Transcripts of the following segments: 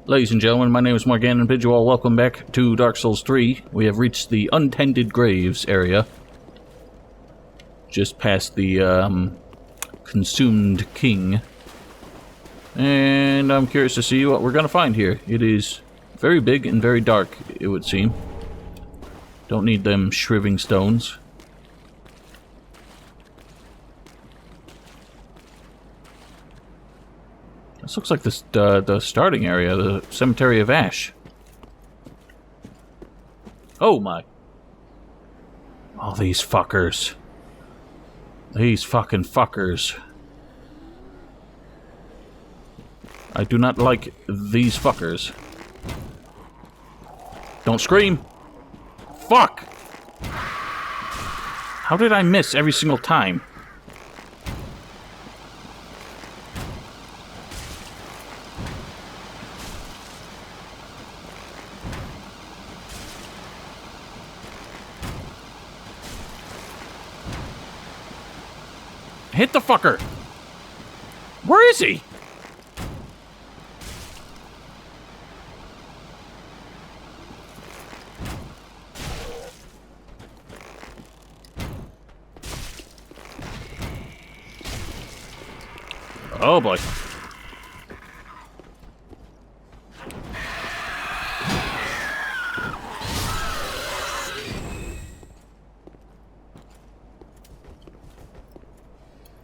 Ladies and gentlemen, my name is Morgan and bid you all welcome back to Dark Souls 3. We have reached the Untended Graves area. Just past the, Consumed King. And I'm curious to see what we're gonna find here. It is very big and very dark, it would seem. Don't need them shriving stones. This looks like this, the starting area, the Cemetery of Ash. Oh my. Oh, these fuckers. These fucking fuckers. I do not like these fuckers. Don't scream! Fuck! How did I miss every single time? Hit the fucker! Where is he? Oh boy.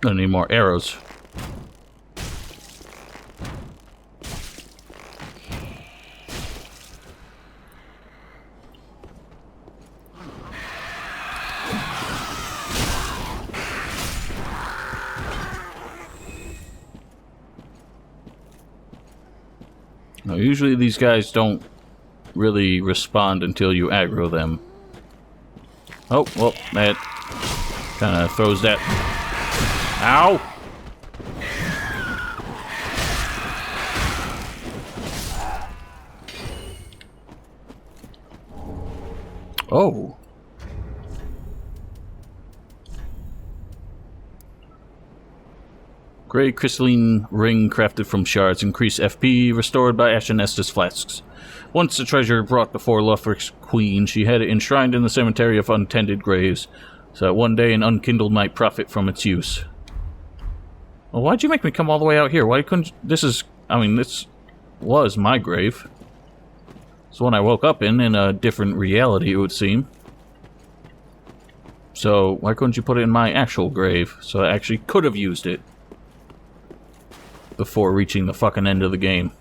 Gonna need more arrows. Now, usually these guys don't really respond until you aggro them. Oh, well, that kind of throws that. Ow! Oh. Gray crystalline ring crafted from shards. Increase FP, restored by Ashen Estus flasks. Once a treasure brought before Lothric's queen, she had it enshrined in the cemetery of Untended Graves, so that one day an unkindled might profit from its use. Well, why'd you make me come all the way out here? Why couldn't... This is... I mean, this was my grave. It's the one I woke up in a different reality, it would seem. So, why couldn't you put it in my actual grave? So I actually could have used it before reaching the fucking end of the game.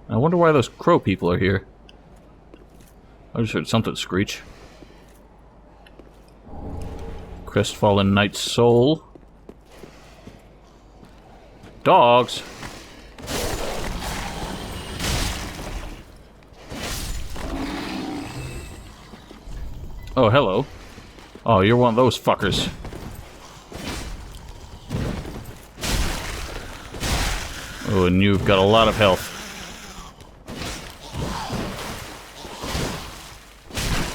I wonder why those crow people are here. I just heard something screech. Crestfallen Knight's Soul. Dogs! Oh, hello. Oh, you're one of those fuckers. Oh, and you've got a lot of health.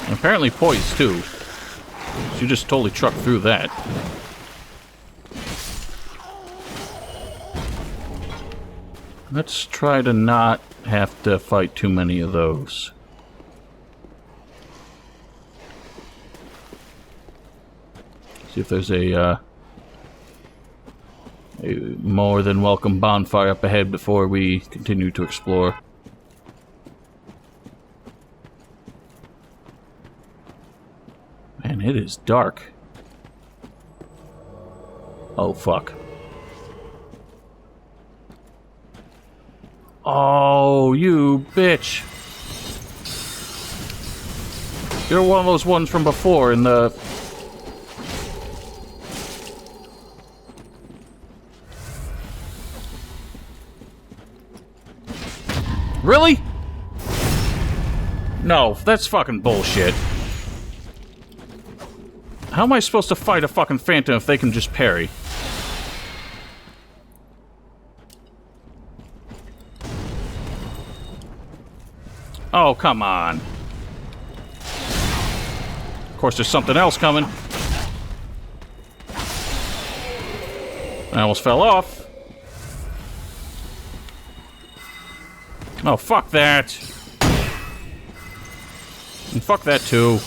And apparently poised, too. So you just totally trucked through that. Let's try to not have to fight too many of those. See if there's a more than welcome bonfire up ahead before we continue to explore. Man, it is dark. Oh, fuck. Oh, you bitch. You're one of those ones from before in the... Really? No, that's fucking bullshit. How am I supposed to fight a fucking phantom if they can just parry? Oh, come on. Of course, there's something else coming. I almost fell off. Oh, fuck that. And fuck that too.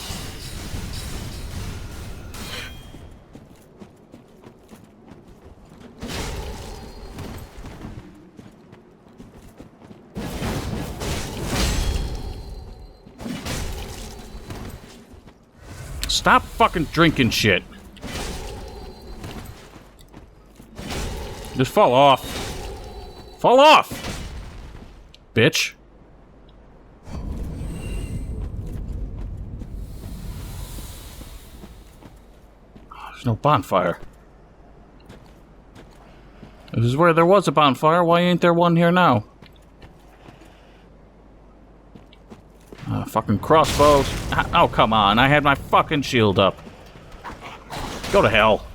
Stop fucking drinking shit. Just fall off. Fall off! Bitch. There's no bonfire. This is where there was a bonfire. Why ain't there one here now? Fucking crossbows. Oh, come on. I had my fucking shield up. Go to hell.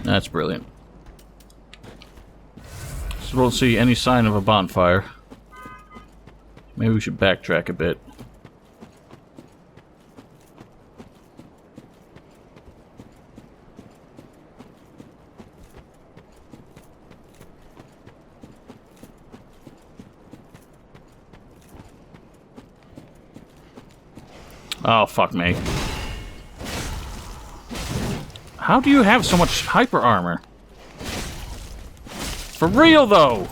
That's brilliant. Still don't see any sign of a bonfire. Maybe we should backtrack a bit. Oh, fuck me. How do you have so much hyper armor? For real, though!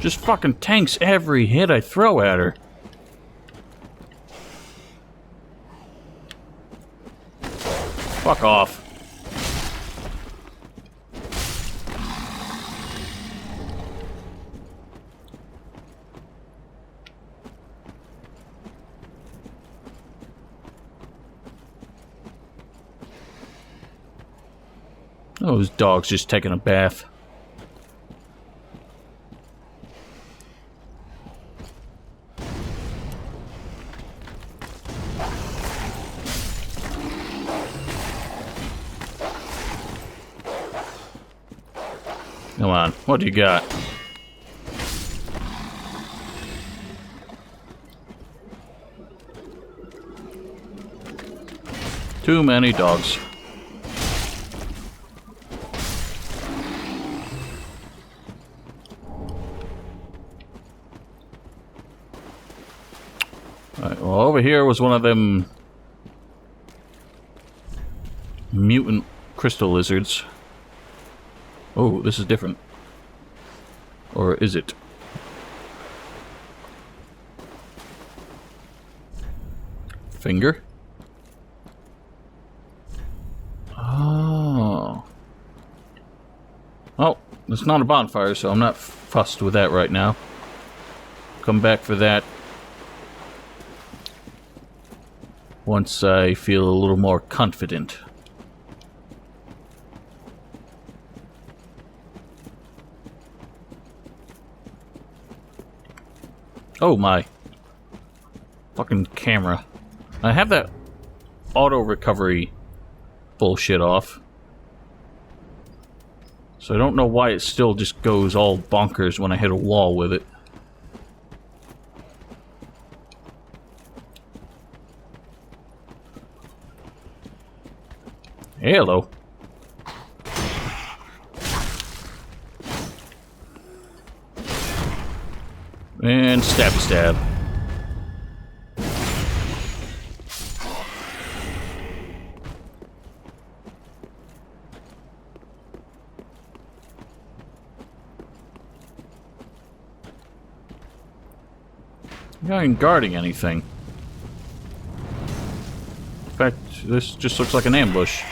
Just fucking tanks every hit I throw at her. Fuck off. Oh, this dog's just taking a bath. Come on, what do you got? Too many dogs. Alright, well, over here was one of them mutant crystal lizards. Oh, this is different. Or is it? Finger? Oh. Oh, it's not a bonfire, so I'm not fussed with that right now. Come back for that once I feel a little more confident. Oh my. Fucking camera. I have that auto recovery bullshit off. So I don't know why it still just goes all bonkers when I hit a wall with it. Hello. And stabby stab. You're not even guarding anything. In fact, this just looks like an ambush.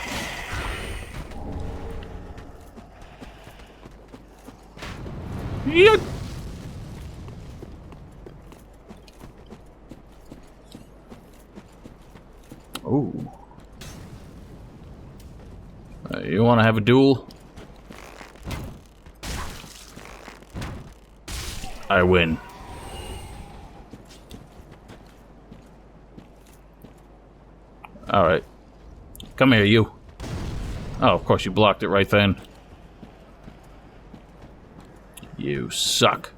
Yeah. Ooh. You want to have a duel? I win. Alright. Come here, you. Oh, of course you blocked it right then. You suck.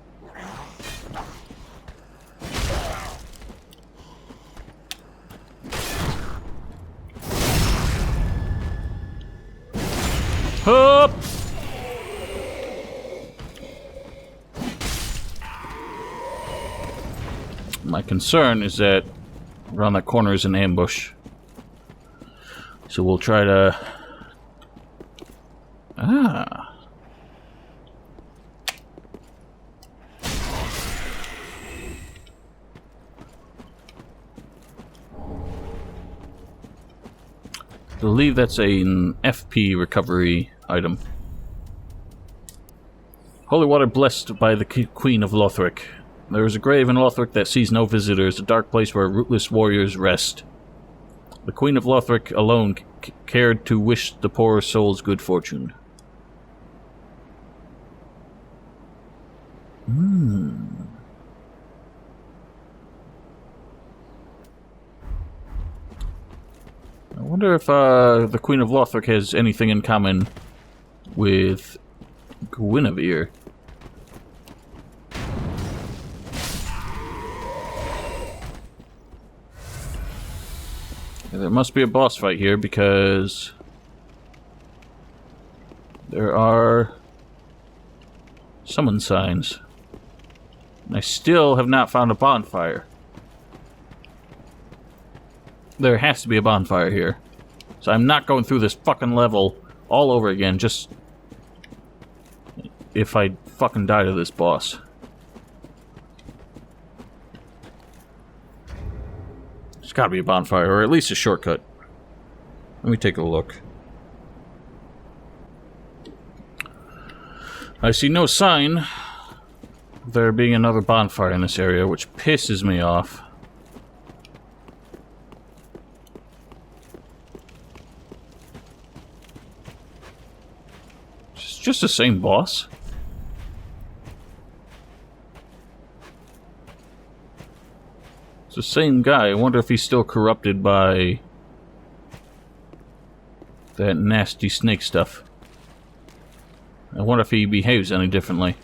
Hup! My concern is that around that corner is an ambush. So we'll try to... Ah. I believe that's an FP recovery item. Holy water blessed by the Queen of Lothric. There is a grave in Lothric that sees no visitors, a dark place where rootless warriors rest. The Queen of Lothric alone cared to wish the poor souls good fortune. I wonder if the Queen of Lothric has anything in common with Guinevere. There must be a boss fight here because there are summon signs. And I still have not found a bonfire. There has to be a bonfire here. So I'm not going through this fucking level all over again just if I fucking die to this boss. There's gotta be a bonfire, or at least a shortcut. Let me take a look. I see no sign of there being another bonfire in this area, which pisses me off. It's just the same boss. It's the same guy. I wonder if he's still corrupted by that nasty snake stuff. I wonder if he behaves any differently.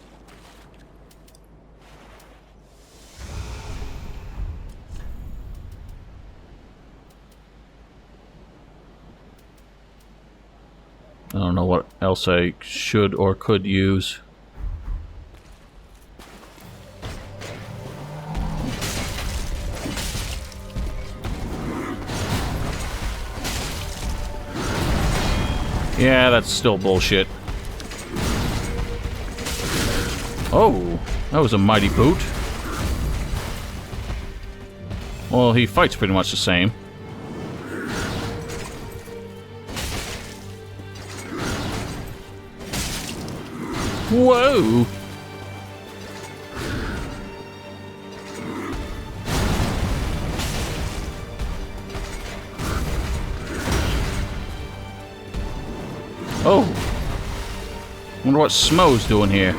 I don't know what else I should or could use. Yeah, that's still bullshit. Oh, that was a mighty boot. Well, he fights pretty much the same. Whoa! Oh! Wonder what Smo's doing here.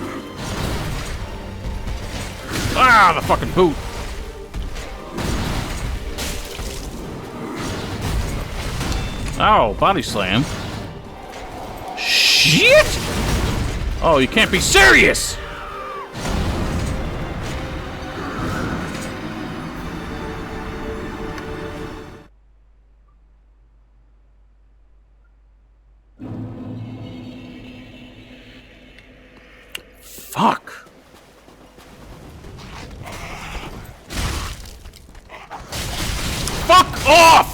Ah, the fucking boot! Oh, body slam. Shit! Oh, you can't be serious! Fuck! Fuck off!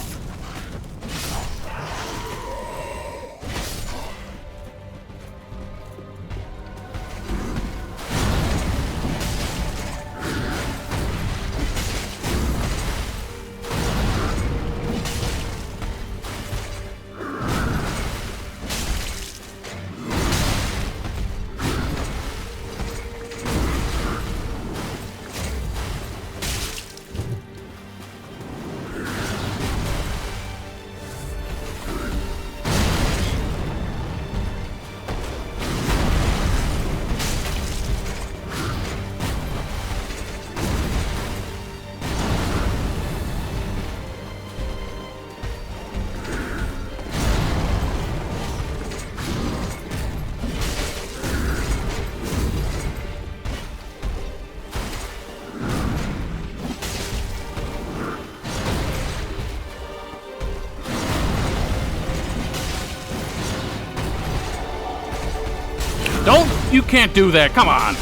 Don't! You can't do that, come on!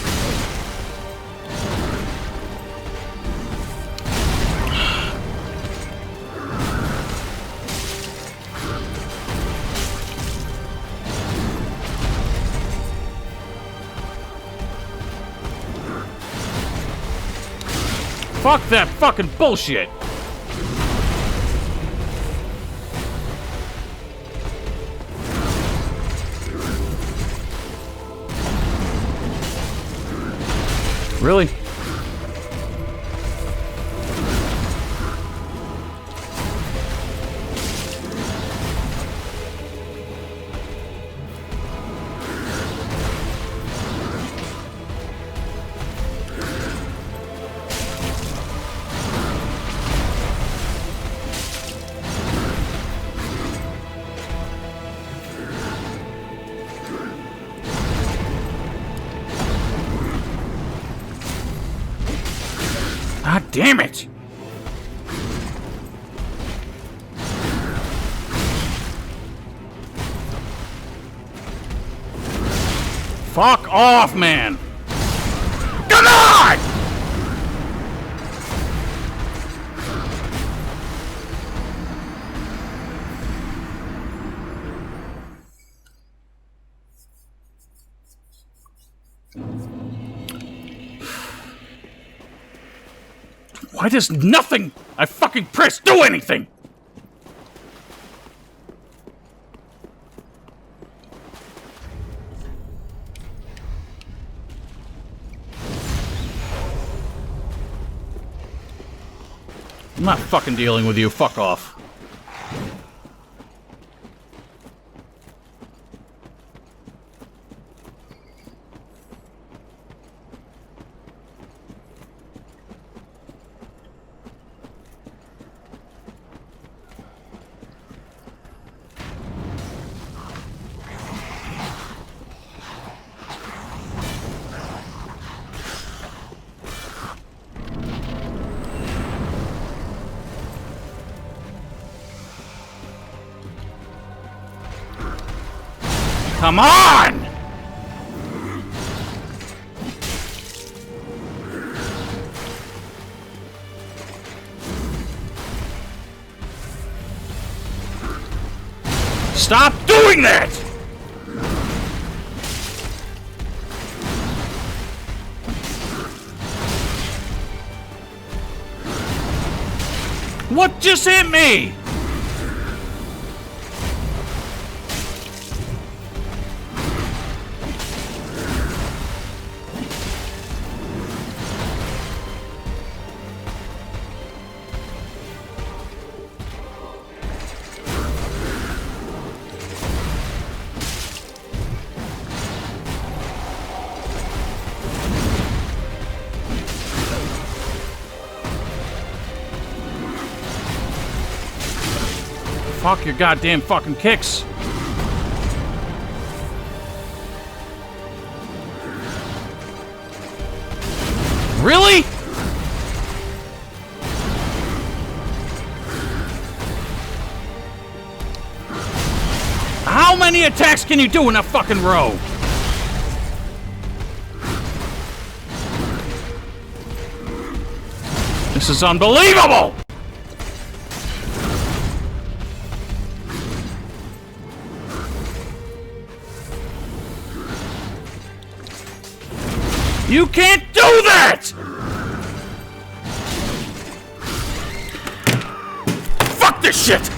Fuck that fucking bullshit! Really? God damn it! Fuck off, man! Come on! Why does nothing I fucking press do anything? I'm not fucking dealing with you. Fuck off. Come on! Stop doing that! What just hit me? Fuck your goddamn fucking kicks. Really? How many attacks can you do in a fucking row? This is unbelievable! You can't do that! Fuck this shit!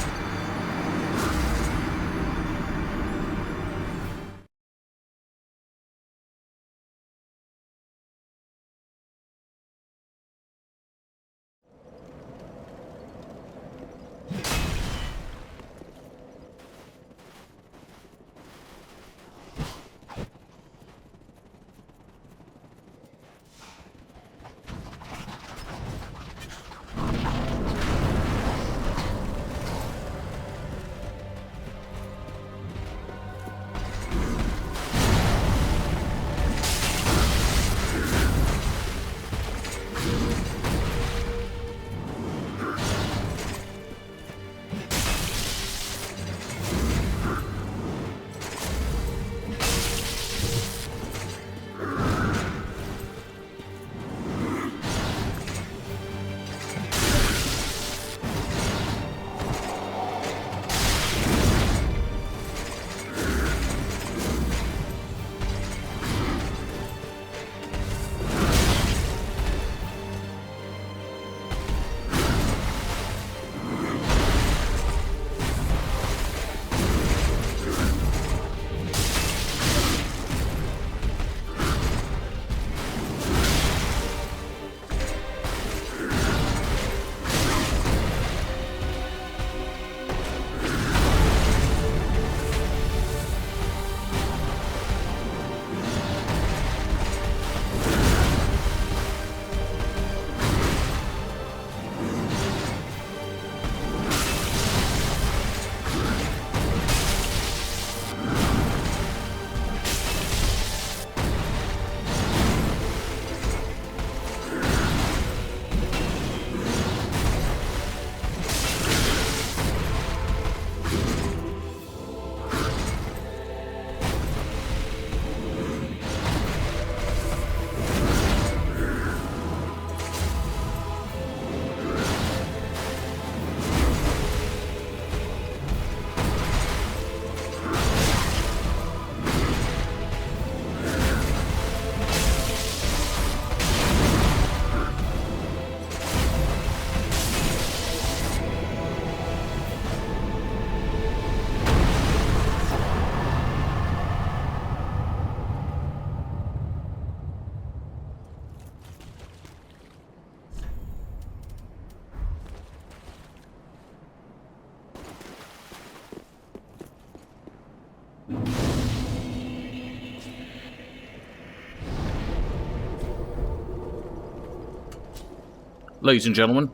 Ladies and gentlemen,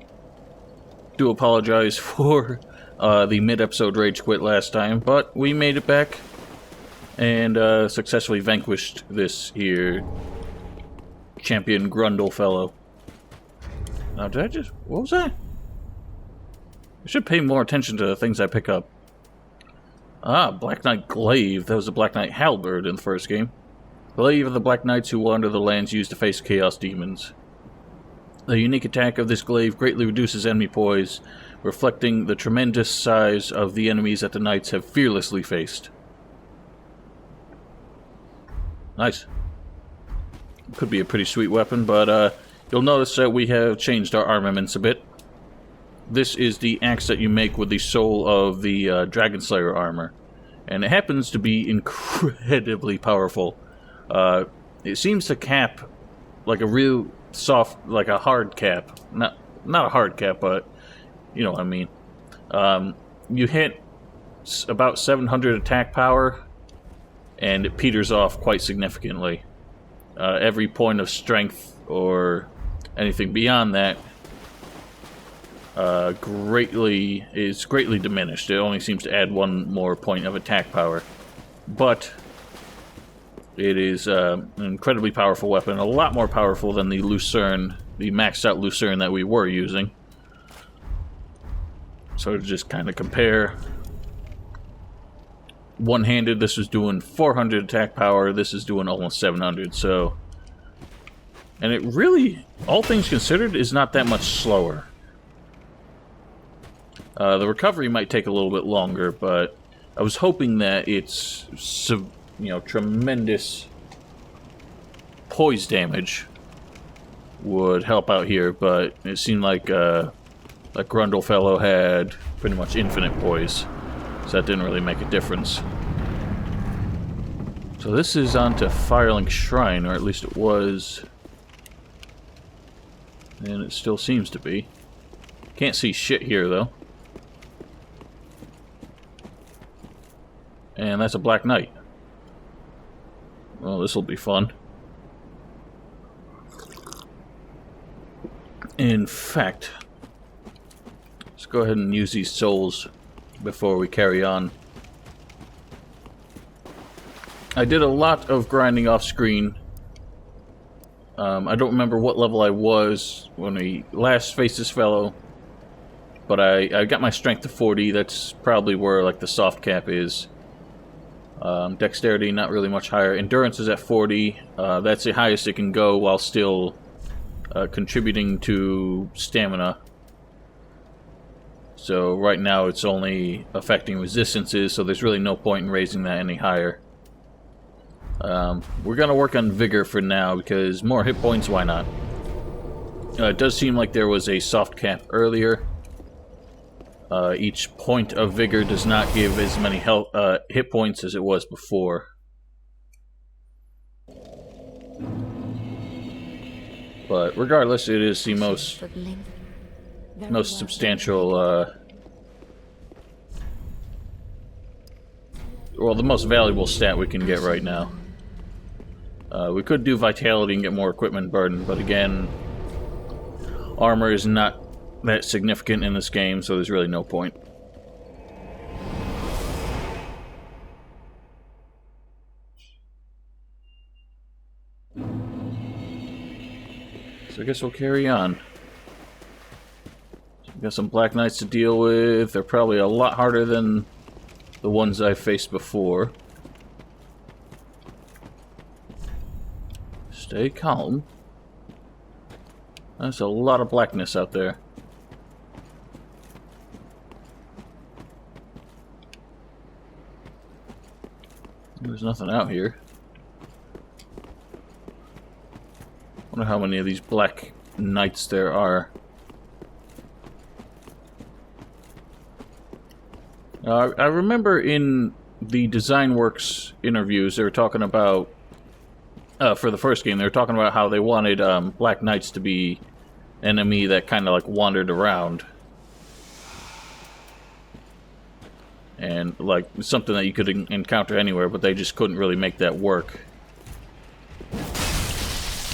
do apologize for the mid-episode rage quit last time, but we made it back and successfully vanquished this here champion Grundle fellow. Now, did I just... what was that? I should pay more attention to the things I pick up. Ah, Black Knight Glaive. That was the Black Knight Halberd in the first game. Glaive of the Black Knights who wander the lands used to face Chaos Demons. The unique attack of this glaive greatly reduces enemy poise, reflecting the tremendous size of the enemies that the knights have fearlessly faced. Nice. Could be a pretty sweet weapon, but you'll notice that we have changed our armaments a bit. This is the axe that you make with the soul of the Dragon Slayer armor, and it happens to be incredibly powerful. It seems to cap like a real soft, like a hard cap. Not a hard cap, but you know what I mean. You hit about 700 attack power, and it peters off quite significantly. Every point of strength or anything beyond that is greatly diminished. It only seems to add one more point of attack power, but it is an incredibly powerful weapon, a lot more powerful than the Lucerne, the maxed out Lucerne that we were using. So to just kind of compare, one-handed, this was doing 400 attack power, this is doing almost 700, so... and it really, all things considered, is not that much slower. The recovery might take a little bit longer, but I was hoping that its, tremendous poise damage would help out here, but it seemed like that Grundle fellow had pretty much infinite poise, so that didn't really make a difference. So this is on to Firelink Shrine, or at least it was, and it still seems to be. Can't see shit here, though. And that's a Black Knight. Well, this'll be fun. In fact, let's go ahead and use these souls before we carry on. I did a lot of grinding off screen. I don't remember what level I was when we last faced this fellow, but I got my strength to 40. That's probably where like the soft cap is. Dexterity, not really much higher. Endurance is at 40. That's the highest it can go while still contributing to stamina. So right now it's only affecting resistances, so there's really no point in raising that any higher. We're going to work on Vigor for now, because more hit points, why not? It does seem like there was a soft cap earlier. Each point of Vigor does not give as many hit points as it was before. But regardless, it is the most substantial, well, the most valuable stat we can get right now. We could do Vitality and get more equipment burden, but again, armor is not that significant in this game, so there's really no point. So I guess we'll carry on. So we've got some Black Knights to deal with. They're probably a lot harder than the ones I've faced before. Stay calm. There's a lot of blackness out there. There's nothing out here. Wonder how many of these Black Knights there are. I remember in the Design Works interviews, they were talking about, for the first game, they were talking about how they wanted Black Knights to be an enemy that kind of like wandered around. And like something that you could encounter anywhere, but they just couldn't really make that work.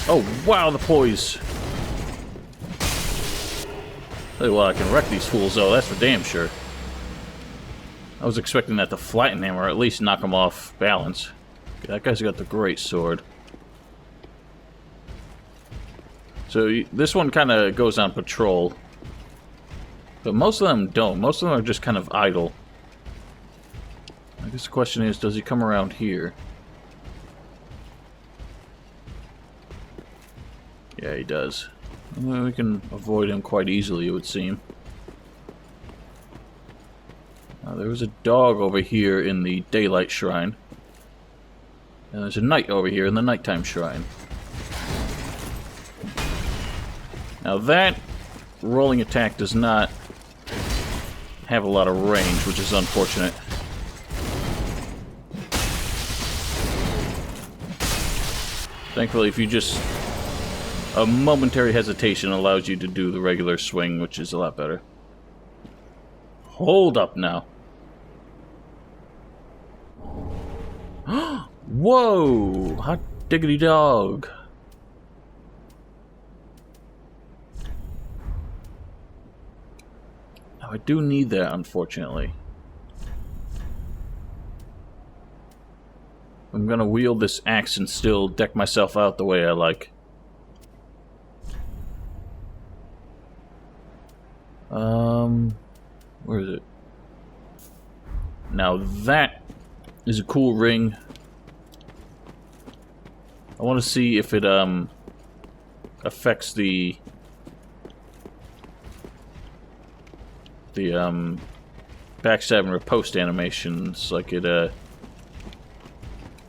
Oh, wow, the poise. Well, I can wreck these fools, though, that's for damn sure. I was expecting that to flatten him, or at least knock him off balance. Okay, that guy's got the great sword. So, this one kind of goes on patrol. But most of them don't. Most of them are just kind of idle. I guess the question is, does he come around here? Yeah, he does. Well, we can avoid him quite easily, it would seem. There was a dog over here in the Daylight Shrine. And there's a knight over here in the Nighttime Shrine. Now that rolling attack does not have a lot of range, which is unfortunate. Thankfully, if you just... a momentary hesitation allows you to do the regular swing, which is a lot better. Hold up now. Whoa! Hot diggity dog. Now, I do need that, unfortunately. I'm gonna wield this axe and still deck myself out the way I like. Where is it? Now that is a cool ring. I want to see if it affects the backstab and riposte animations like it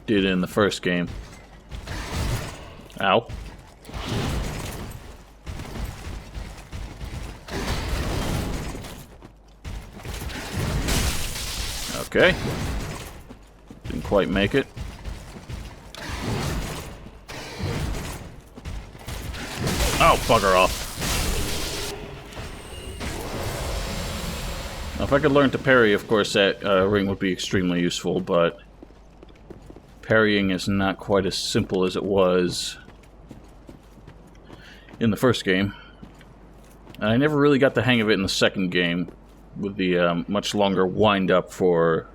did in the first game. Ow. Okay. Didn't quite make it. Oh, bugger off. Now, if I could learn to parry, of course, that ring would be extremely useful, but parrying is not quite as simple as it was in the first game. And I never really got the hang of it in the second game, with the much longer wind-up for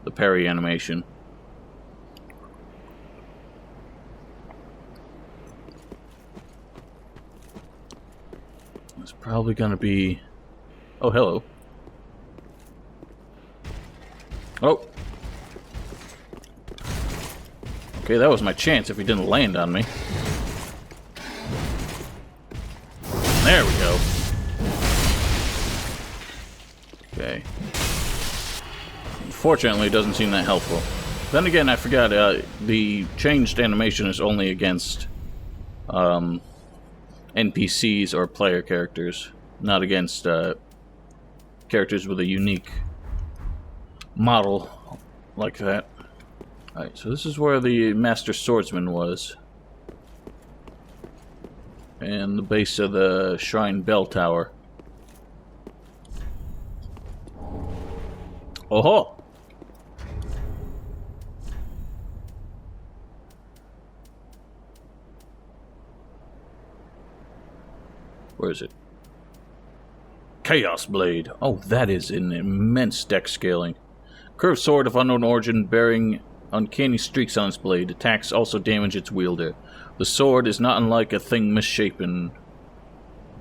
the parry animation. It's probably gonna be... oh, hello. Oh! Okay, that was my chance if he didn't land on me. There we go. Okay. Unfortunately, it doesn't seem that helpful. Then again, I forgot, the changed animation is only against NPCs or player characters, not against characters with a unique model like that. Alright, so this is where the Master Swordsman was. And the base of the Shrine Bell Tower. Oh-ho! Where is it? Chaos Blade. Oh, that is an immense deck scaling. Curved sword of unknown origin bearing uncanny streaks on its blade. Attacks also damage its wielder. The sword is not unlike a thing misshapen.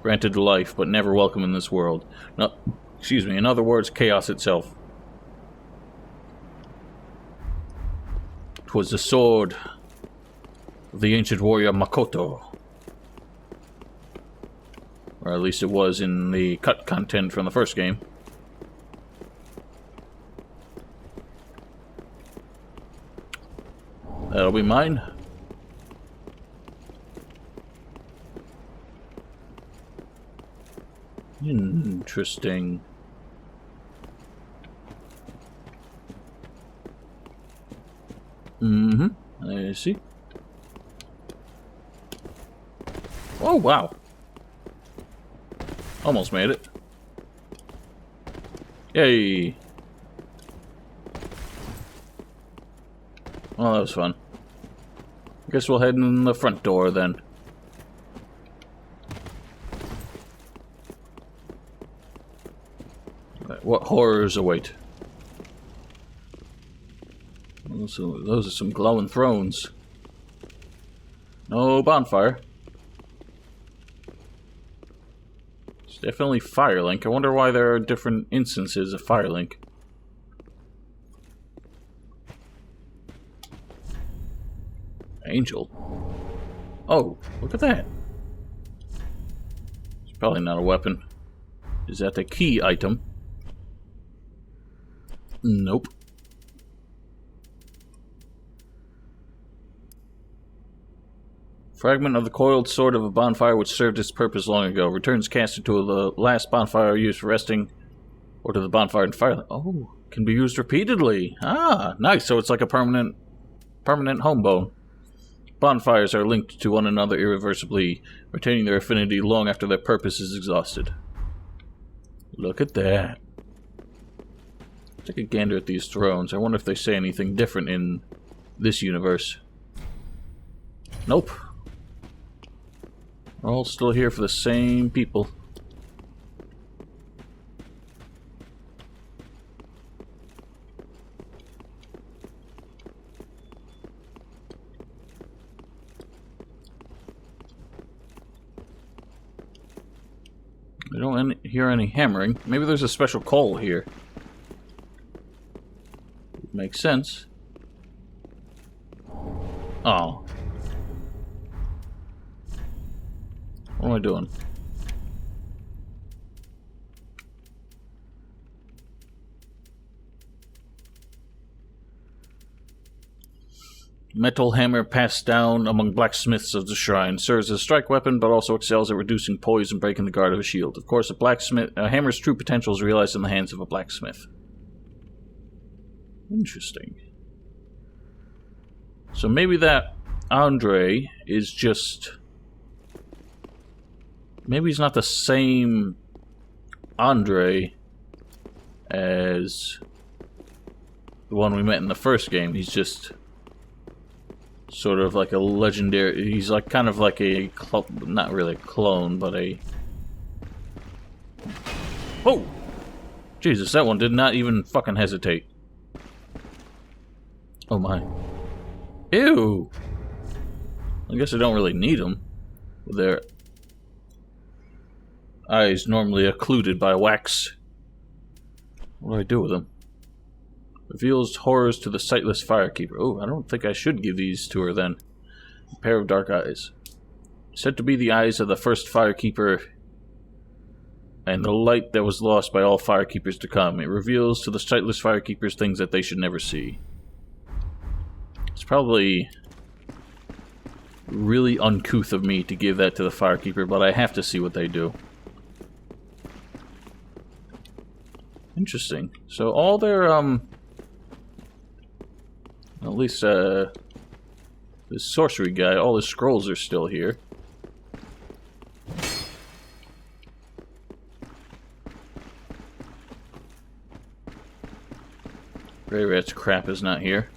Granted life, but never welcome in this world. No, excuse me, in other words, chaos itself. 'Twas the sword of the ancient warrior Makoto. Or at least it was in the cut content from the first game. That'll be mine. Interesting. I see. Oh, wow. Almost made it. Yay. Well, that was fun. I guess we'll head in the front door then. What horrors await? Those are some glowing thrones. No bonfire. It's definitely Firelink. I wonder why there are different instances of Firelink. Angel. Oh, look at that. It's probably not a weapon. Is that the key item? Nope. Fragment of the coiled sword of a bonfire which served its purpose long ago. Returns caster to the last bonfire used for resting, or to the bonfire in fire. Oh, can be used repeatedly. Ah, nice. So it's like a permanent home bone. Bonfires are linked to one another irreversibly, retaining their affinity long after their purpose is exhausted. Look at that. Take a gander at these thrones. I wonder if they say anything different in this universe. Nope. We're all still here for the same people. I don't hear any hammering. Maybe there's a special call here. Makes sense. Oh. What am I doing? Metal hammer passed down among blacksmiths of the shrine. Serves as a strike weapon, but also excels at reducing poise and breaking the guard of a shield. Of course, a hammer's true potential is realized in the hands of a blacksmith. Interesting. So maybe that Andre is just... Maybe he's not the same Andre as the one we met in the first game. He's just sort of like a legendary... He's like kind of like a... Not really a clone, but a... Oh! Jesus, that one did not even fucking hesitate. Oh my. Ew! I guess I don't really need them. Their eyes normally occluded by wax. What do I do with them? Reveals horrors to the sightless firekeeper. Oh, I don't think I should give these to her then. A pair of dark eyes. Said to be the eyes of the first firekeeper and the light that was lost by all firekeepers to come. It reveals to the sightless firekeepers things that they should never see. It's probably really uncouth of me to give that to the firekeeper, but I have to see what they do. Interesting. So all their, at least, this sorcery guy, all his scrolls are still here. Grey Rat's crap is not here.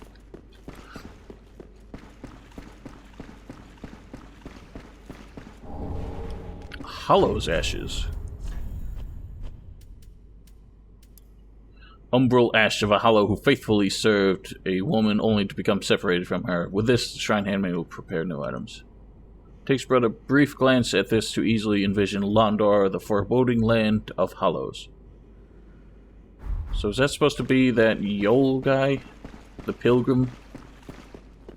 Hollow's ashes. Umbral ash of a hollow who faithfully served a woman only to become separated from her. With this, the shrine handmaid will prepare new items. Takes but a brief glance at this to easily envision Londor, the foreboding land of hollows. So is that supposed to be that Yol guy? The pilgrim?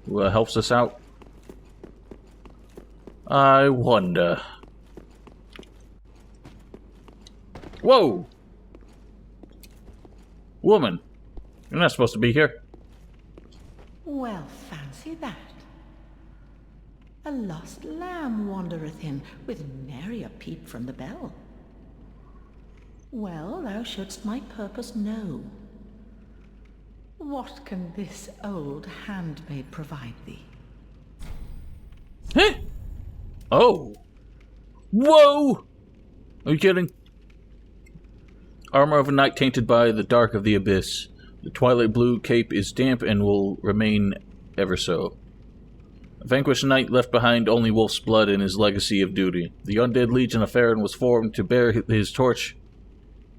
Who helps us out? I wonder. Whoa! Woman, you're not supposed to be here. Well, fancy that. A lost lamb wandereth in, with nary a peep from the bell. Well, thou shouldst my purpose know. What can this old handmaid provide thee? Huh? Oh. Whoa! Are you kidding? Armor of a knight tainted by the dark of the abyss. The twilight blue cape is damp and will remain ever so. A vanquished knight left behind only wolf's blood in his legacy of duty. The undead legion of Farron was formed to bear his torch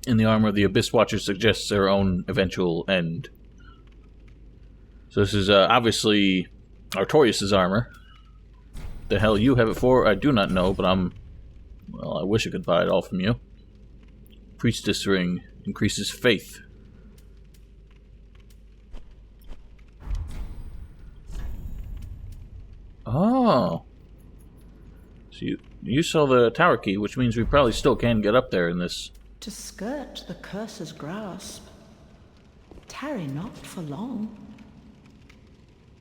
in the armor of the Abyss Watcher suggests their own eventual end. So this is obviously Artorias' armor. The hell you have it for, I do not know, but well, I wish I could buy it all from you. Priestess ring increases faith. Oh. So you saw the tower key, which means we probably still can get up there in this. To skirt the curse's grasp, tarry not for long.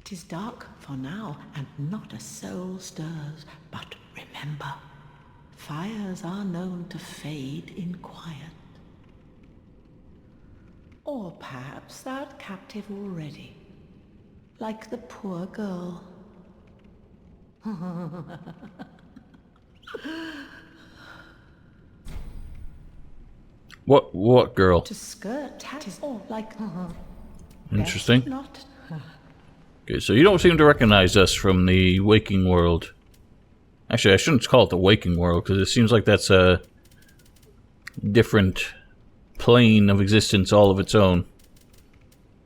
'Tis dark for now, and not a soul stirs. But remember, fires are known to fade in quiet. Or perhaps thou'rt captive already, like the poor girl. What girl? To skirt, tis all like. Interesting. Not. Okay, so you don't seem to recognize us from the waking world. Actually, I shouldn't call it the waking world, because it seems like that's a different plane of existence all of its own.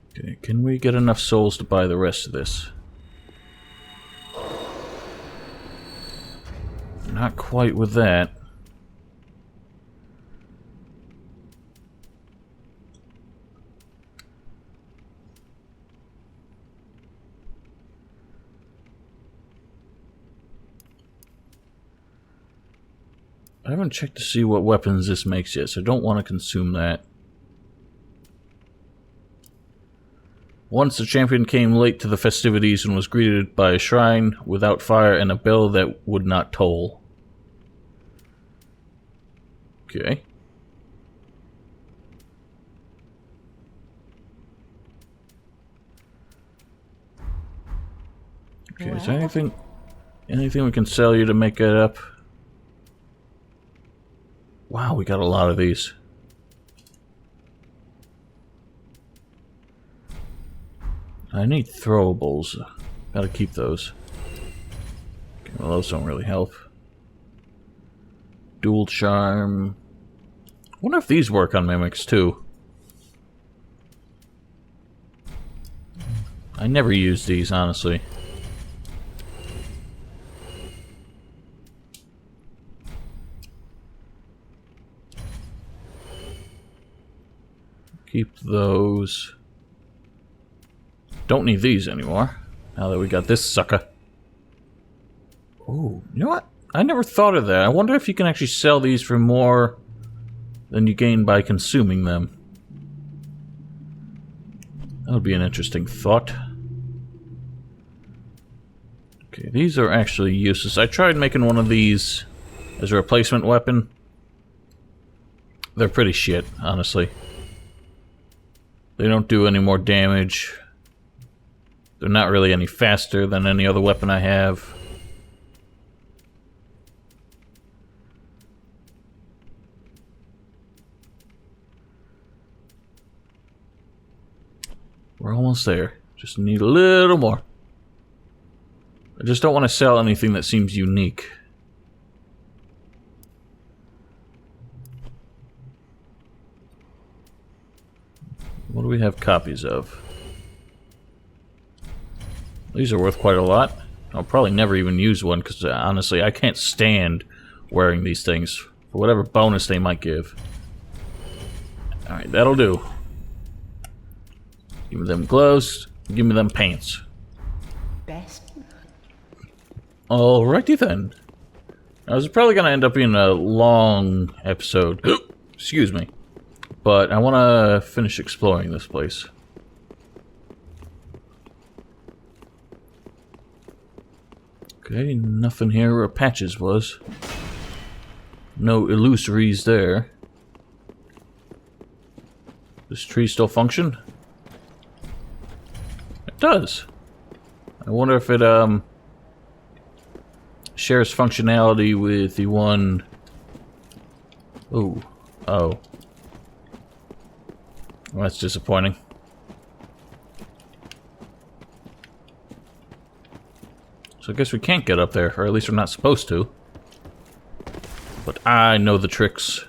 Okay, can we get enough souls to buy the rest of this? Not quite with that. I haven't checked to see what weapons this makes yet, so I don't want to consume that. Once the champion came late to the festivities and was greeted by a shrine without fire and a bell that would not toll. Okay. Okay, is there anything we can sell you to make it up? Wow, we got a lot of these. I need throwables. Gotta keep those. Okay, well, those don't really help. Dual charm. Wonder if these work on mimics too. I never use these, honestly. Keep those. Don't need these anymore, now that we got this sucker. Oh, you know what? I never thought of that. I wonder if you can actually sell these for more than you gain by consuming them. That would be an interesting thought. Okay, these are actually useless. I tried making one of these as a replacement weapon. They're pretty shit, honestly. They don't do any more damage. They're not really any faster than any other weapon I have. We're almost there. Just need a little more. I just don't want to sell anything that seems unique. What do we have copies of? These are worth quite a lot. I'll probably never even use one because honestly I can't stand wearing these things for whatever bonus they might give. Alright, that'll do. Give me them gloves, give me them pants. Best. Alrighty then. Now, this is probably going to end up being a long episode. Excuse me. But I want to finish exploring this place. Okay, nothing here where Patches was. No illusories there. Does tree still function? It does. I wonder if it shares functionality with the one. Ooh. Oh. Well, that's disappointing. So I guess we can't get up there, or at least we're not supposed to. But I know the tricks.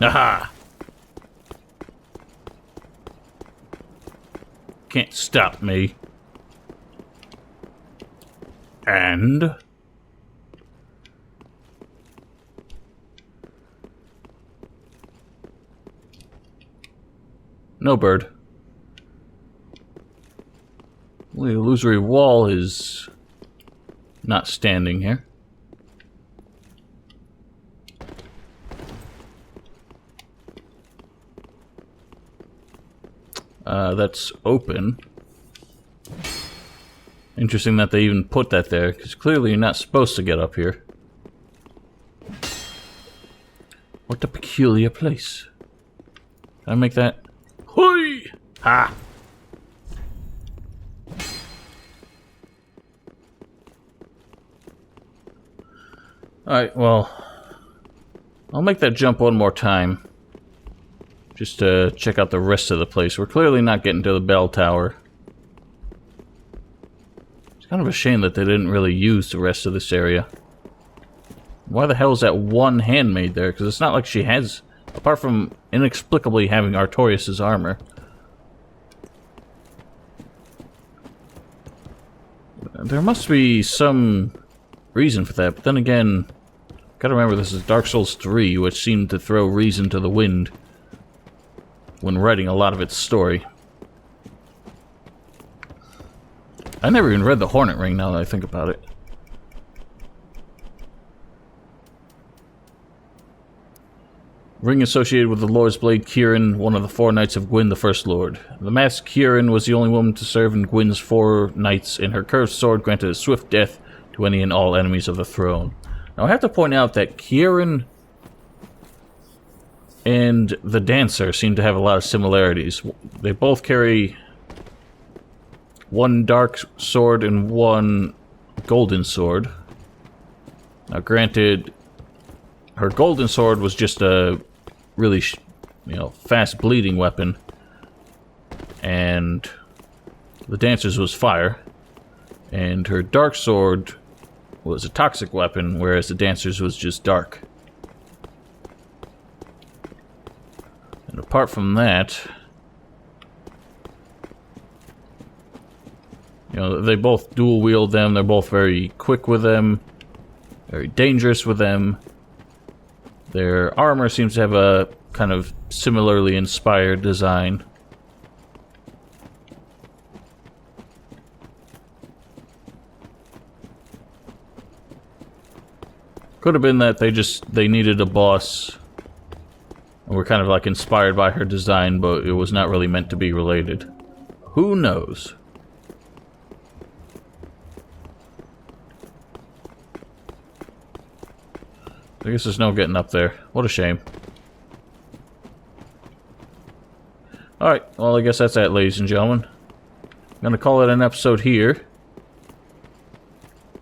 Aha! Can't stop me. And... no bird. The illusory wall is not standing here. That's open. Interesting that they even put that there, because clearly you're not supposed to get up here. What a peculiar place. Can I make that? Hoi! Ha! Alright, well, I'll make that jump one more time. Just to check out the rest of the place. We're clearly not getting to the bell tower. It's kind of a shame that they didn't really use the rest of this area. Why the hell is that one handmaid there? Because it's not like she has, apart from inexplicably having Artorias' armor. There must be some reason for that, but then again, gotta remember this is Dark Souls 3, which seemed to throw reason to the wind when writing a lot of its story. I never even read the Hornet Ring now that I think about it. Ring associated with the Lord's Blade Kieran, one of the 4 Knights of Gwyn the First Lord. The masked Kieran was the only woman to serve in Gwyn's 4 Knights, and her curved sword granted a swift death to any and all enemies of the throne. Now I have to point out that Kieran and the Dancer seem to have a lot of similarities. They both carry one dark sword and one golden sword. Now granted, her golden sword was just a really, fast bleeding weapon, and the Dancer's was fire, and her dark sword was a toxic weapon, whereas the Dancer's was just dark. And apart from that, they both dual wield them. They're both very quick with them, very dangerous with them. Their armor seems to have a kind of similarly inspired design. Could have been that they needed a boss and were kind of like inspired by her design, but it was not really meant to be related. Who knows? I guess there's no getting up there. What a shame. Alright, well I guess that's that, ladies and gentlemen. I'm gonna call it an episode here.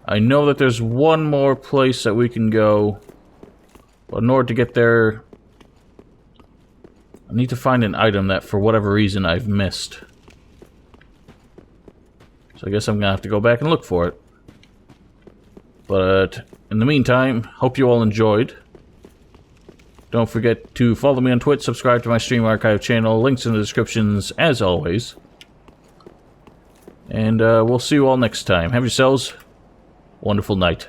I know that there's one more place that we can go, but in order to get there, I need to find an item that, for whatever reason, I've missed. So I guess I'm gonna have to go back and look for it. But in the meantime, hope you all enjoyed. Don't forget to follow me on Twitch, subscribe to my Stream Archive channel, links in the descriptions as always. And we'll see you all next time. Have yourselves a wonderful night.